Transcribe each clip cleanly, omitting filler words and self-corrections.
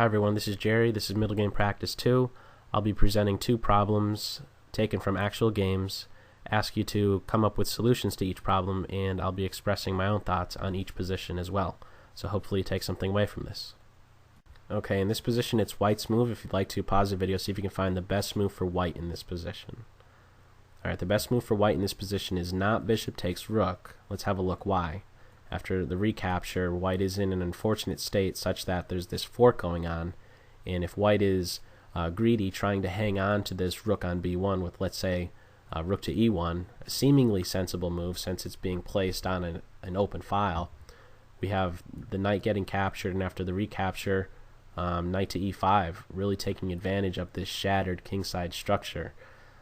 Hi everyone, this is Jerry. This is Middlegame Practice 2. I'll be presenting two problems taken from actual games, ask you to come up with solutions to each problem, and I'll be expressing my own thoughts on each position as well. So hopefully you take something away from this. Okay, in this position it's white's move. If you'd like to, pause the video, see if you can find the best move for white in this position. Alright, the best move for white in this position is not bishop takes rook. Let's have a look why. After the recapture, white is in an unfortunate state such that there's this fork going on, and if white is greedy, trying to hang on to this rook on b1 with, let's say, rook to e1, a seemingly sensible move since it's being placed on an open file, we have the knight getting captured, and after the recapture, knight to e5, really taking advantage of this shattered kingside structure.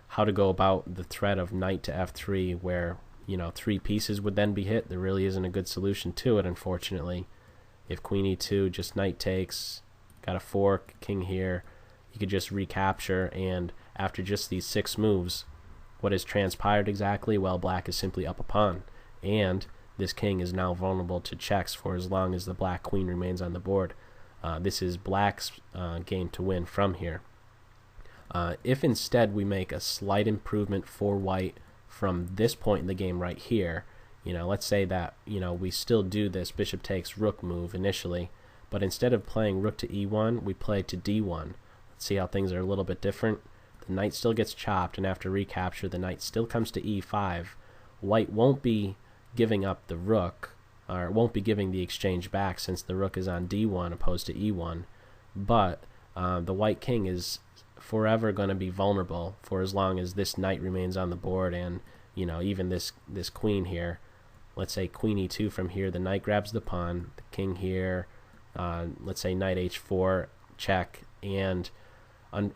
How to go about the threat of knight to f3 where three pieces would then be hit. There really isn't a good solution to it, unfortunately. If queen e2, just knight takes, got a fork, king here, you could just recapture, and after just these 6 moves, what has transpired exactly? Well, black is simply up a pawn, and this king is now vulnerable to checks for as long as the black queen remains on the board. This is black's game to win from here. If instead we make a slight improvement for white from this point in the game right here, let's say that we still do this bishop takes rook move initially, but instead of playing rook to e1, we play to d1. Let's see how things are a little bit different. The knight still gets chopped, and after recapture the knight still comes to e5. White won't be giving up the rook, or won't be giving the exchange back since the rook is on d1 opposed to e1, but the white king is forever going to be vulnerable for as long as this knight remains on the board, and even this queen here. Let's say queen e2 from here, the knight grabs the pawn, the king here, let's say knight h4, check, and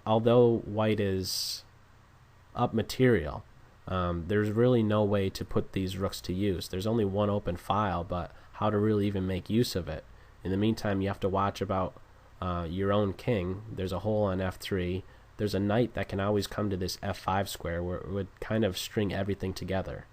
although white is up material, there's really no way to put these rooks to use. There's only one open file, but how to really even make use of it. In the meantime, you have to watch about your own king. There's a hole on f3. There's a knight that can always come to this f5 square where it would kind of string everything together.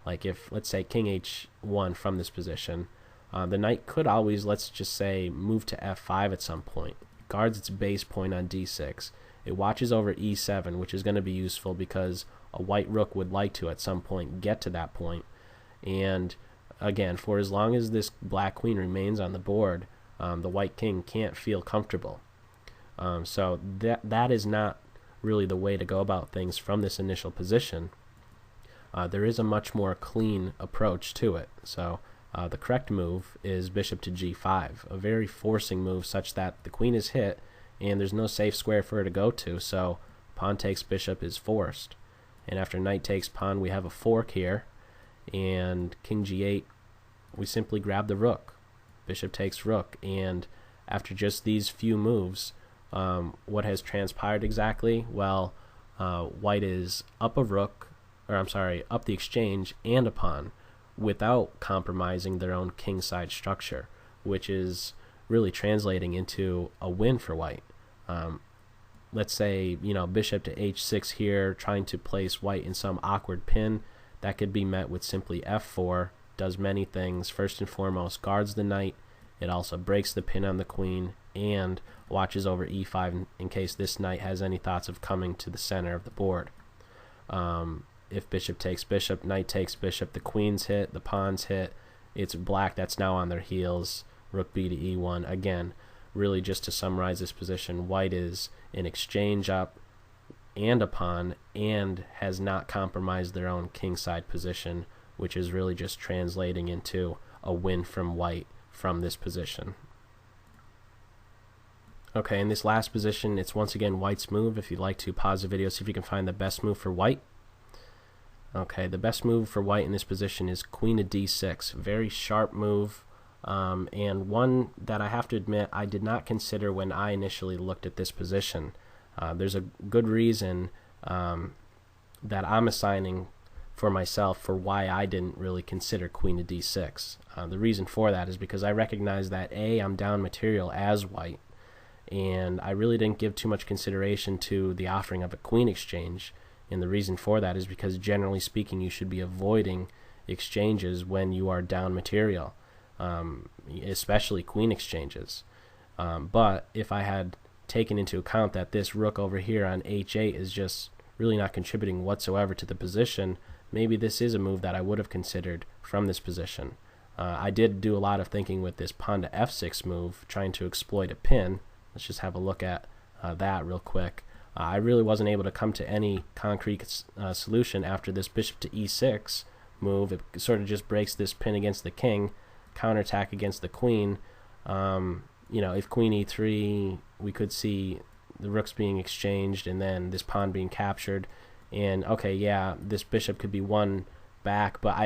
Like if, let's say, king h1 from this position, the knight could always, let's just say, move to f5 at some point. It guards its base point on d6. It watches over e7, which is going to be useful because a white rook would like to at some point get to that point. And again, for as long as this black queen remains on the board, the white king can't feel comfortable. So that is not really the way to go about things from this initial position. There is a much more clean approach to it. So the correct move is bishop to g5, a very forcing move such that the queen is hit and there's no safe square for her to go to, so pawn takes bishop is forced. And after knight takes pawn, we have a fork here, and king g8, we simply grab the rook. Bishop takes rook, and after just these few moves, what has transpired exactly? Well, white is up a rook, or I'm sorry, up the exchange and a pawn without compromising their own kingside structure, which is really translating into a win for white. Let's say, bishop to h6 here, trying to place white in some awkward pin. That could be met with simply f4, does many things. First and foremost, guards the knight. It also breaks the pin on the queen and watches over e5 in case this knight has any thoughts of coming to the center of the board. If bishop takes bishop, knight takes bishop, the queen's hit, the pawn's hit. It's black that's now on their heels. Rook b to e1. Again, really just to summarize this position, white is an exchange up and a pawn and has not compromised their own kingside position, which is really just translating into a win from white from this position. Okay, in this last position, it's once again white's move. If you'd like to, pause the video, see if you can find the best move for white. Okay, the best move for white in this position is queen to d6. Very sharp move, and one that I have to admit I did not consider when I initially looked at this position. There's a good reason that I'm assigning for myself for why I didn't really consider queen to d6. The reason for that is because I recognize that I'm down material as white, and I really didn't give too much consideration to the offering of a queen exchange. And the reason for that is because generally speaking you should be avoiding exchanges when you are down material, especially queen exchanges. But if I had taken into account that this rook over here on h8 is just really not contributing whatsoever to the position, maybe this is a move that I would have considered from this position. I did do a lot of thinking with this pawn to f6 move, trying to exploit a pin. Let's just have a look at that real quick. I really wasn't able to come to any concrete solution after this bishop to e6 move. It sort of just breaks this pin against the king, counterattack against the queen. If queen e3, we could see the rooks being exchanged and then this pawn being captured. And okay, yeah, this bishop could be won back, but I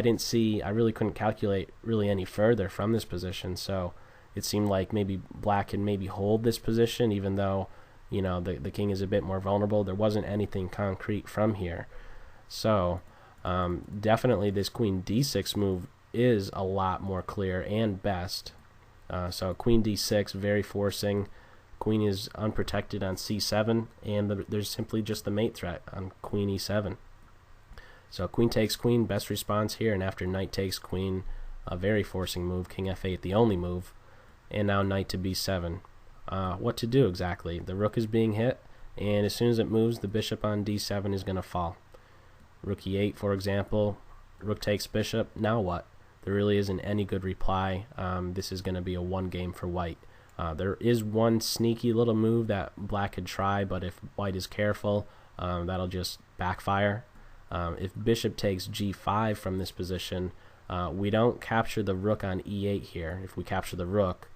really couldn't calculate really any further from this position. So it seemed like maybe black can maybe hold this position, even though the king is a bit more vulnerable. There wasn't anything concrete from here. So definitely this queen d6 move is a lot more clear and best. So queen d6, very forcing. Queen is unprotected on c7, and there's simply just the mate threat on queen e7. So queen takes queen, best response here, and after knight takes queen, a very forcing move, king f8, the only move, and now knight to b7. What to do exactly? The rook is being hit, and as soon as it moves, the bishop on d7 is going to fall. Rook e8, for example, rook takes bishop, now what? There really isn't any good reply. This is going to be a one game for white. There is one sneaky little move that black could try, but if white is careful, that'll just backfire. If bishop takes g5 from this position, we don't capture the rook on e8 here. If we capture the rook,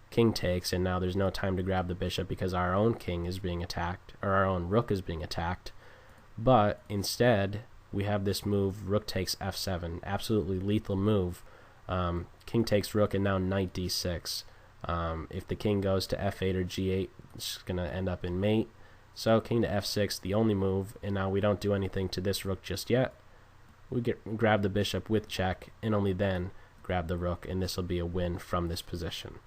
king takes, and now there's no time to grab the bishop because our own king is being attacked, or our own rook is being attacked. But instead, we have this move, rook takes f7, absolutely lethal move. King takes rook, and now knight d6. If the king goes to f8 or g8, it's going to end up in mate. So king to f6, the only move, and now we don't do anything to this rook just yet. We grab the bishop with check, and only then grab the rook, and this will be a win from this position.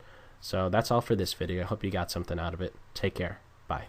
So that's all for this video. I hope you got something out of it. Take care. Bye.